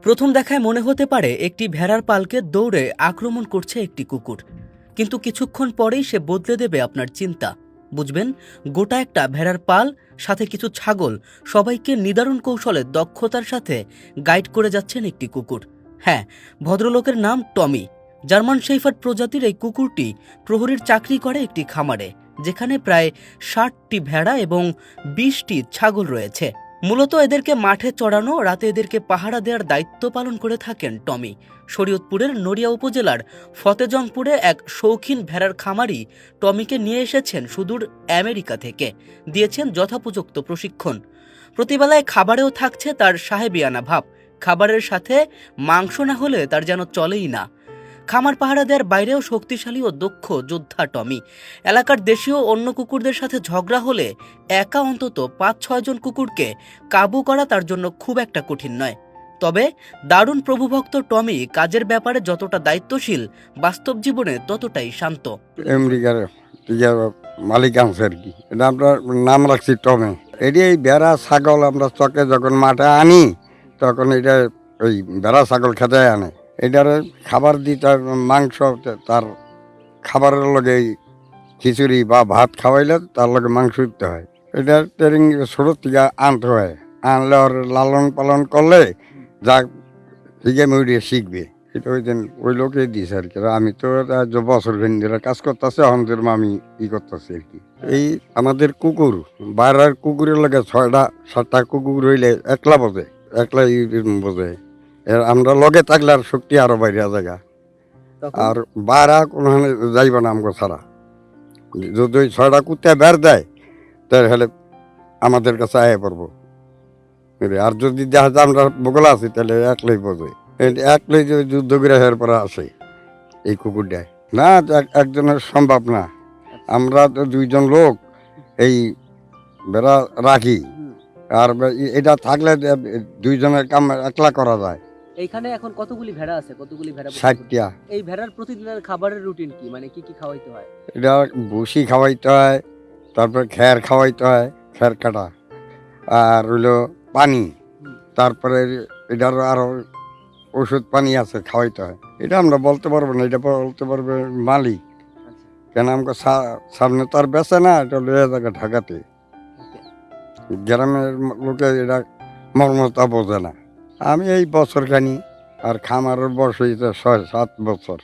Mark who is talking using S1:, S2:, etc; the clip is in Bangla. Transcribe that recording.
S1: প্রথম দেখায় মনে হতে পারে একটি ভেড়ার পালকে দৌড়ে আক্রমণ করছে একটি কুকুর, কিন্তু কিছুক্ষণ পরেই সে বদলে দেবে আপনার চিন্তা। বুঝবেন, গোটা একটা ভেড়ার পাল, সাথে কিছু ছাগল, সবাইকে নিদারুণ কৌশলে দক্ষতার সাথে গাইড করে যাচ্ছেন একটি কুকুর। হ্যাঁ, ভদ্রলোকের নাম টমি। জার্মান শেফার্ড প্রজাতির এই কুকুরটি প্রহরীর চাকরি করে একটি খামারে, যেখানে প্রায় 60টি ভেড়া এবং 20টি ছাগল রয়েছে। মূলত এদেরকে মাঠে চড়ানো, রাতে এদেরকে পাহারা দেওয়ার দায়িত্ব পালন করে থাকেন টমি। শরীয়তপুরের নড়িয়া উপজেলার ফতেজংপুরে এক শৌখিন ভেড়ার খামারি টমিকে নিয়ে এসেছেন সুদূর আমেরিকা থেকে, দিয়েছেন যথোপযুক্ত প্রশিক্ষণ। প্রতিবেলায় খাবারেও থাকছে তার সাহেবিয়ানা ভাব। খাবারের সাথে মাংস না হলে তার যেন চলেই না। খামার পাহারা দেওয়ার বাইরেও শক্তিশালী ও দক্ষ যোদ্ধা টমি। এলাকার দেশীয় অন্য কুকুরদের সাথে ঝগড়া হলে একা অন্তত 5-6 জন কুকুরকে কাবু করা তার জন্য খুব একটা কঠিন নয়। তবে দারুণ প্রভুভক্ত টমি কাজের ব্যাপারে যতটা দায়িত্বশীল, বাস্তব জীবনে ততটাই শান্ত।
S2: আমেরিকার মালিক আনছে আর কি, এটা আমরা নাম রাখছি টমে। এটি এই ভেড়া ছাগল আমরা চকে যখন মাঠে আনি তখন এটা ওই ভেড়া ছাগল খেতে আনে। এটার খাবার দিই, তার মাংস, তার খাবারের লগে খিচুড়ি বা ভাত খাওয়াইলে তার লগে মাংস দিতে হয়। এটা ট্রেনিং ছোটোর থেকে আনতে হয়, আনলে ওর লালন পালন করলে যা শিখে মেয়ে শিখবে। এটা ওই লোকে দিয়েছে আর কি। আমি তো বছর ধরে কাজ করতেছে, আমাদের আমি করতেছি আর কি। এই আমাদের কুকুর, বাইরের কুকুরের লাগে 6টা-7টা কুকুর হইলে একলা বোঝে, একলা বোঝে। আমরা লগে থাকলে আর শক্তি আরো বাইরে জায়গা, আর বাইরা কোনো যাইব না আমগো ছাড়া। যদি ওই 6টা কুত্তে বের দেয় তাহলে আমাদের কাছে আয় পড়বো। আর যদি দেখা যায় আমরা বগলা আছি তাহলে একলাই বোঝে, একলাই যে যুদ্ধ করে হের পরে আসে এই কুকুরটায়। না, একজনের সম্ভব না। আমরা তো 2জন লোক এই বেড়া রাখি, আর এটা থাকলে 2জনের কাম একলা করা যায়।
S1: এইখানে এখন কতগুলি ভেড়া আছে? কতগুলি ভেড়া?
S2: 60টা।
S1: এই ভেড়ার প্রতিদিনের খাবারের রুটিন কি, মানে কি কি খাওয়াইতে হয়?
S2: এটা ভুসি খাওয়াইতে হয়, তারপর খ্যার খাওয়াইতে হয়, খ্যার কাটা, আর হইলো পানি, তারপরে এটার আরো ওষুধ পানি আছে খাওয়াইতে হয়। এটা আমরা বলতে পারবো না, এটা বলতে পারবে মালিক। কেন আমাকে সামনে তো আর বেচে না, এটা লয়ে থাকে ঢাকাতে। গ্রামের লোকে এটা মর্মতা বোঝে না। আমি এই বছর খানি, আর খামারের বয়স হয়েছে 6-7 বছর।